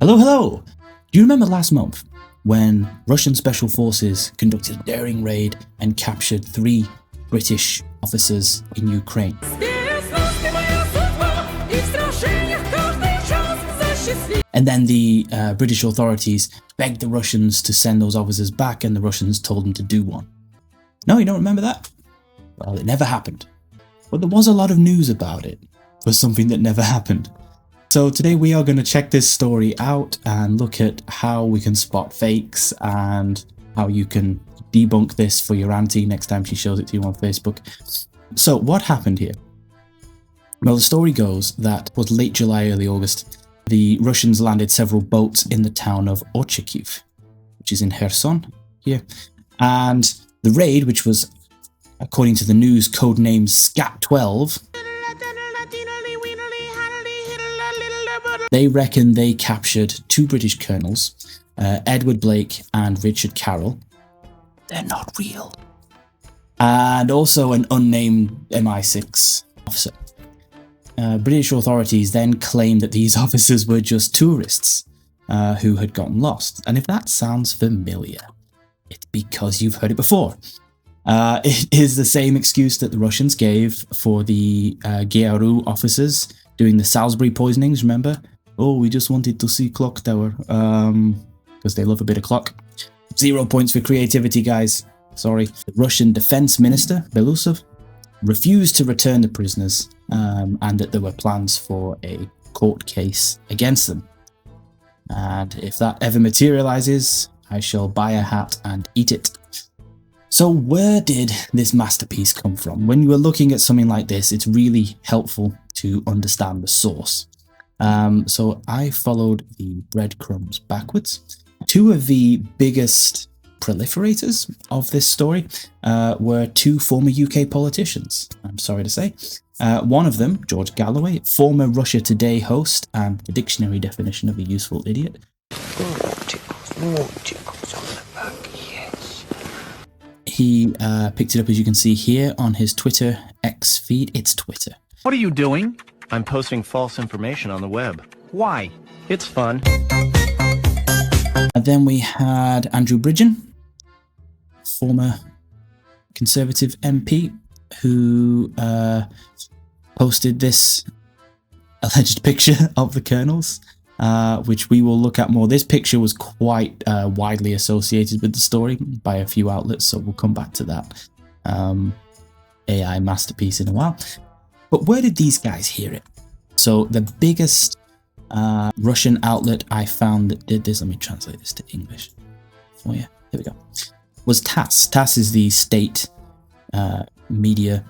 Hello, hello! Do you remember last month when Russian special forces conducted a daring raid and captured 3 British officers in Ukraine? And then the British authorities begged the Russians to send those officers back, and the Russians told them to do one. No, you don't remember that? Well, it never happened. But there was a lot of news about it for something that never happened. So today we are going to check this story out and look at how we can spot fakes and how you can debunk this for your auntie next time she shows it to you on Facebook. So what happened here? Well, the story goes that it was late July, early August. The Russians landed several boats in the town of Orchakiv, which is in Kherson here. And the raid, which was, according to the news, codenamed Scat 12, they reckon they captured 2 British colonels, Edward Blake and Richard Carroll. They're not real. And also an unnamed MI6 officer. British authorities then claimed that these officers were just tourists who had gotten lost. And if that sounds familiar, it's because you've heard it before. It is the same excuse that the Russians gave for the GRU officers doing the Salisbury poisonings, remember? Oh, we just wanted to see Clock Tower, because they love a bit of clock. 0 points for creativity, guys. Sorry. The Russian Defense Minister, Belousov, refused to return the prisoners, and that there were plans for a court case against them. And if that ever materializes, I shall buy a hat and eat it. So where did this masterpiece come from? When you are looking at something like this, it's really helpful to understand the source. So I followed the breadcrumbs backwards. 2 of the biggest proliferators of this story were 2 former UK politicians, I'm sorry to say. One of them, George Galloway, former Russia Today host and the dictionary definition of a useful idiot. Multicles on the back, yes. He picked it up, as you can see here, on his Twitter X feed. It's Twitter. What are you doing? I'm posting false information on the web. Why? It's fun. And then we had Andrew Bridgen, former Conservative MP, who posted this alleged picture of the colonels, which we will look at more. This picture was quite widely associated with the story by a few outlets, so we'll come back to that AI masterpiece in a while. But where did these guys hear it? So the biggest Russian outlet I found that did this, let me translate this to English for you. Here we go. Was TASS. TASS is the state media,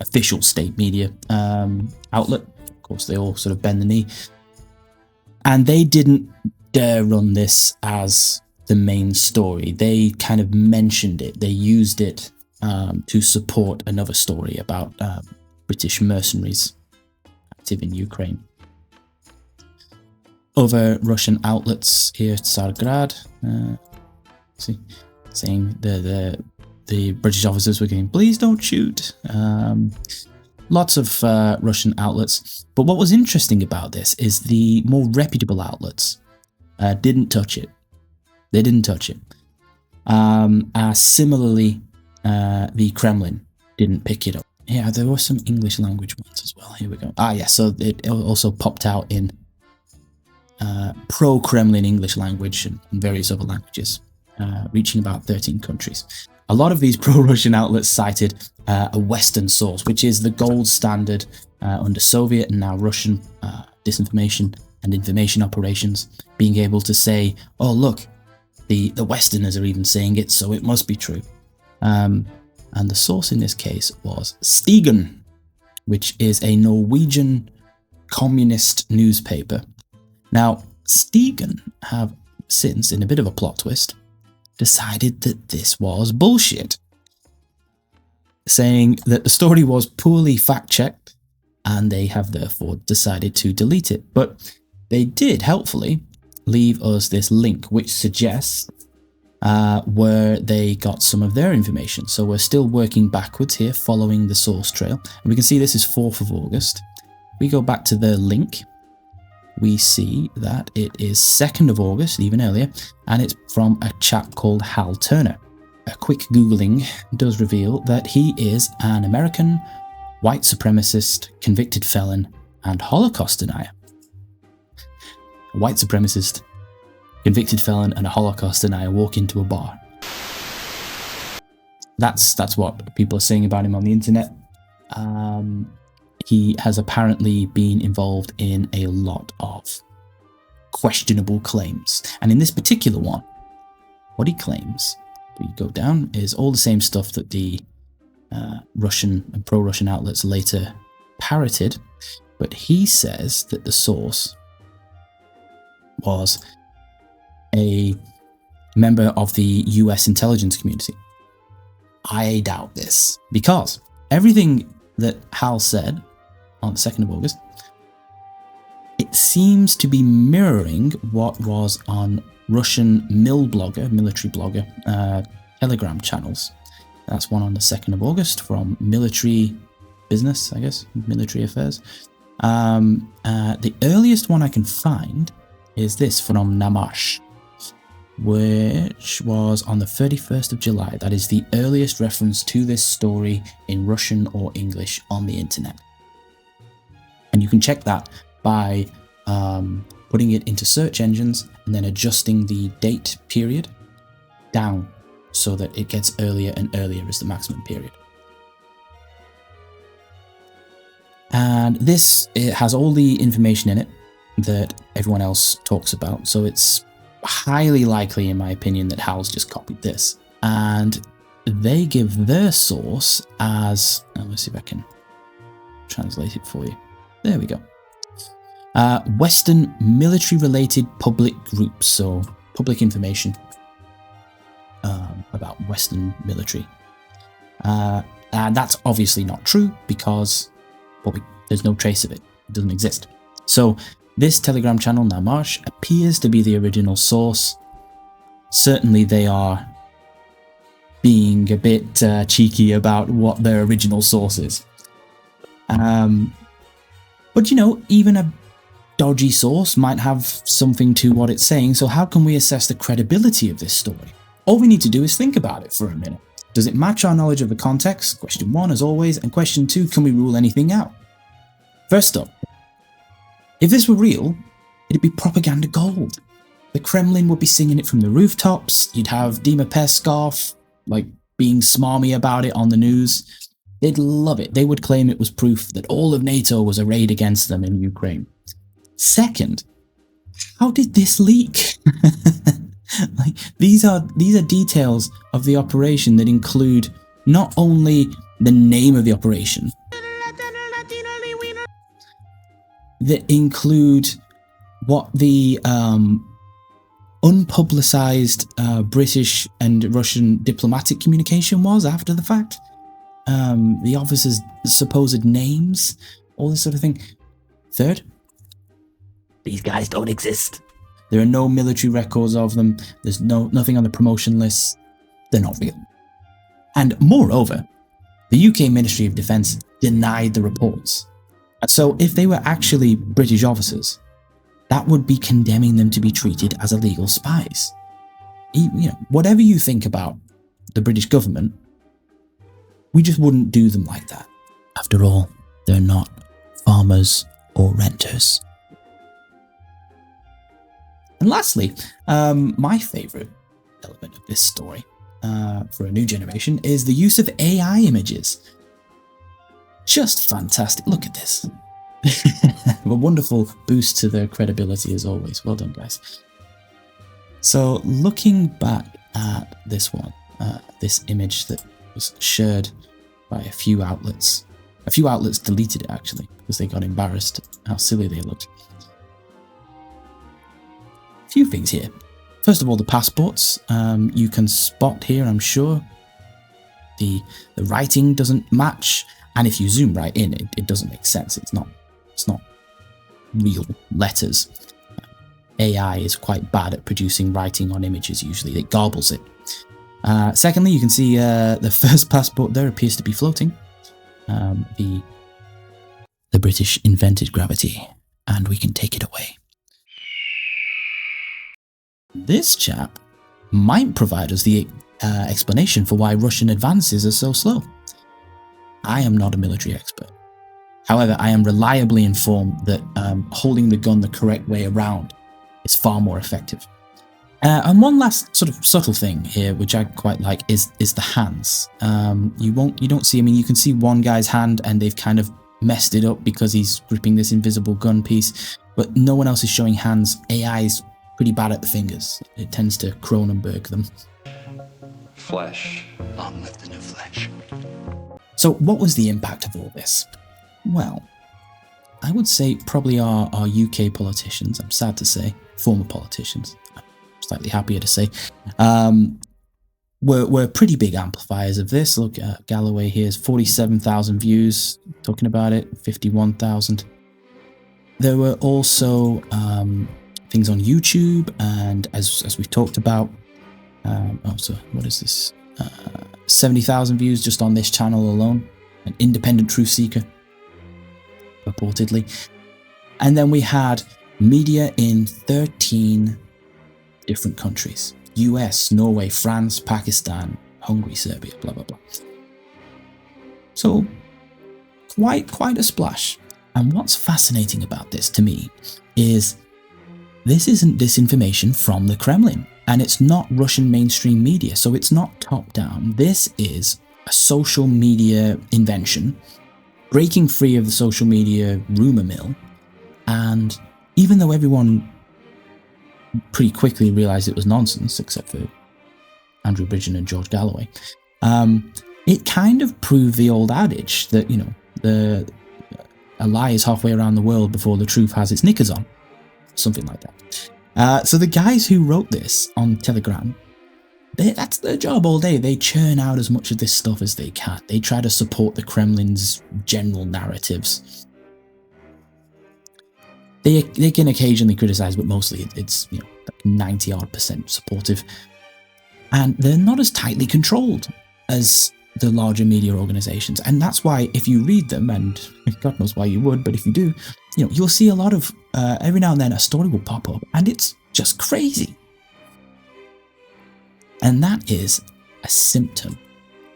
official state media outlet. Of course, they all sort of bend the knee. And they didn't dare run this as the main story. They kind of mentioned it. They used it to support another story about British mercenaries active in Ukraine. Other Russian outlets here, Tsargrad, saying the British officers were going, please don't shoot. Lots of Russian outlets. But what was interesting about this is the more reputable outlets didn't touch it. They didn't touch it. Similarly, the Kremlin didn't pick it up. Yeah, there were some English language ones as well. Here we go. Yeah, so it also popped out in pro-Kremlin English language and various other languages, reaching about 13 countries. A lot of these pro-Russian outlets cited a Western source, which is the gold standard under Soviet and now Russian disinformation and information operations, being able to say, oh, look, the Westerners are even saying it, so it must be true. And the source in this case was Stigen, which is a Norwegian communist newspaper. Now, Stigen have since, in a bit of a plot twist, decided that this was bullshit, saying that the story was poorly fact-checked and they have therefore decided to delete it. But they did, helpfully, leave us this link which suggests where they got some of their information. So we're still working backwards here, following the source trail. And we can see this is 4th of August. We go back to the link. we see that it is 2nd of August, even earlier, and it's from a chap called Hal Turner. A quick Googling does reveal that he is an American white supremacist, convicted felon, and Holocaust denier. A white supremacist, convicted felon, and a Holocaust denier walk into a bar. That's what people are saying about him on the internet. He has apparently been involved in a lot of questionable claims. And in this particular one, what he claims, we go down, is all the same stuff that the Russian and pro-Russian outlets later parroted. But he says that the source was a member of the US intelligence community. I doubt this, because everything that Hal said on the 2nd of August, it seems to be mirroring what was on Russian military blogger, Telegram channels. That's one on the 2nd of August from Military Business, I guess, Military Affairs. The earliest one I can find is this from Namash, which was on the 31st of July. That is the earliest reference to this story in Russian or English on the internet. And you can check that by putting it into search engines and then adjusting the date period down so that it gets earlier and earlier as the maximum period. And this, it has all the information in it that everyone else talks about, so it's highly likely, in my opinion, that Hal's just copied this. And they give their source as, let's see if I can translate it for you. There we go. Western military-related public groups, so public information about Western military. And that's obviously not true because there's no trace of it. It doesn't exist. So this Telegram channel, Namash, appears to be the original source. Certainly they are being a bit cheeky about what their original source is. But you know, even a dodgy source might have something to what it's saying, so how can we assess the credibility of this story? All we need to do is think about it for a minute. Does it match our knowledge of the context? Question 1, as always, and question 2, can we rule anything out? First up, if this were real, it'd be propaganda gold. The Kremlin would be singing it from the rooftops. You'd have Dima Peskov, being smarmy about it on the news. They'd love it. They would claim it was proof that all of NATO was arrayed against them in Ukraine. Second, how did this leak? These are details of the operation that include not only the name of the operation, that include what the unpublicized British and Russian diplomatic communication was after the fact, the officers' supposed names, all this sort of thing. Third, these guys don't exist. There are no military records of them. There's nothing on the promotion lists. They're not real. And moreover, the UK Ministry of Defence denied the reports. And so if they were actually British officers, that would be condemning them to be treated as illegal spies. Whatever you think about the British government, we just wouldn't do them like that. After all, they're not farmers or renters. And lastly, my favourite element of this story for a new generation is the use of AI images. Just fantastic. Look at this. A wonderful boost to their credibility as always. Well done, guys. So looking back at this one, this image that was shared by a few outlets deleted it actually because they got embarrassed how silly they looked. A few things here. First of all, the passports. You can spot here, I'm sure, the writing doesn't match, and if you zoom right in, it doesn't make sense. It's not real letters. AI is quite bad at producing writing on images usually. It garbles it. Secondly, you can see the first passport there appears to be floating. The British invented gravity, and we can take it away. this chap might provide us the explanation for why Russian advances are so slow. I am not a military expert. However, I am reliably informed that holding the gun the correct way around is far more effective. And one last sort of subtle thing here, which I quite like, is the hands. You don't see. I mean, you can see one guy's hand, and they've kind of messed it up because he's gripping this invisible gun piece. But no one else is showing hands. AI is pretty bad at the fingers. It tends to Cronenberg them. Flesh. Long live the new flesh. So, what was the impact of all this? Well, I would say probably our UK politicians. I'm sad to say, former politicians. Slightly happier to say, were pretty big amplifiers of this. Look, Galloway here's 47,000 views talking about it, 51,000. There were also things on YouTube, and as we've talked about, so what is this? 70,000 views just on this channel alone, an independent truth seeker, purportedly. And then we had media in 13 different countries: US, Norway, France, Pakistan, Hungary, Serbia, blah blah blah. So quite a splash. And what's fascinating about this to me is this isn't disinformation from the Kremlin, and it's not Russian mainstream media, so it's not top down. This is a social media invention, breaking free of the social media rumor mill. And even though everyone pretty quickly realized it was nonsense, except for Andrew Bridgen and George Galloway, it kind of proved the old adage that, a lie is halfway around the world before the truth has its knickers on. Something like that. So the guys who wrote this on Telegram, that's their job all day. They churn out as much of this stuff as they can. They try to support the Kremlin's general narratives. They can occasionally criticize, but mostly it's like 90-odd% supportive. And they're not as tightly controlled as the larger media organizations. And that's why if you read them, and God knows why you would, but if you do, you'll see a lot of, every now and then a story will pop up and it's just crazy. And that is a symptom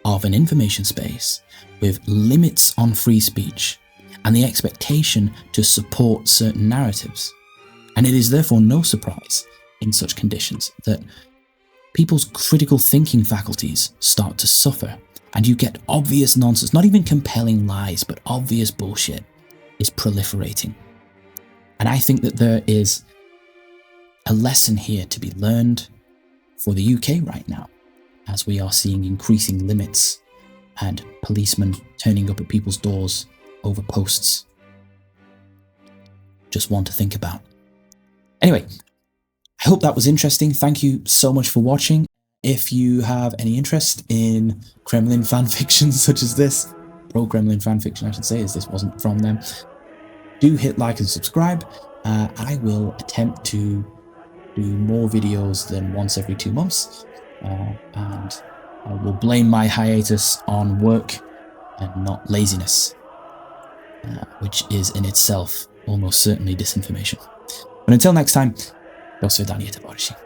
of an information space with limits on free speech and the expectation to support certain narratives. And it is therefore no surprise in such conditions that people's critical thinking faculties start to suffer, and you get obvious nonsense, not even compelling lies, but obvious bullshit is proliferating. And I think that there is a lesson here to be learned for the UK right now, as we are seeing increasing limits and policemen turning up at people's doors over posts. Just one to think about. Anyway, I hope that was interesting. Thank you so much for watching. If you have any interest in Kremlin fanfiction such as this, pro-Kremlin fanfiction I should say, as this wasn't from them, do hit like and subscribe. I will attempt to do more videos than once every 2 months, and I will blame my hiatus on work and not laziness, which is in itself almost certainly disinformation. But until next time, do svidaniya, tovarищи.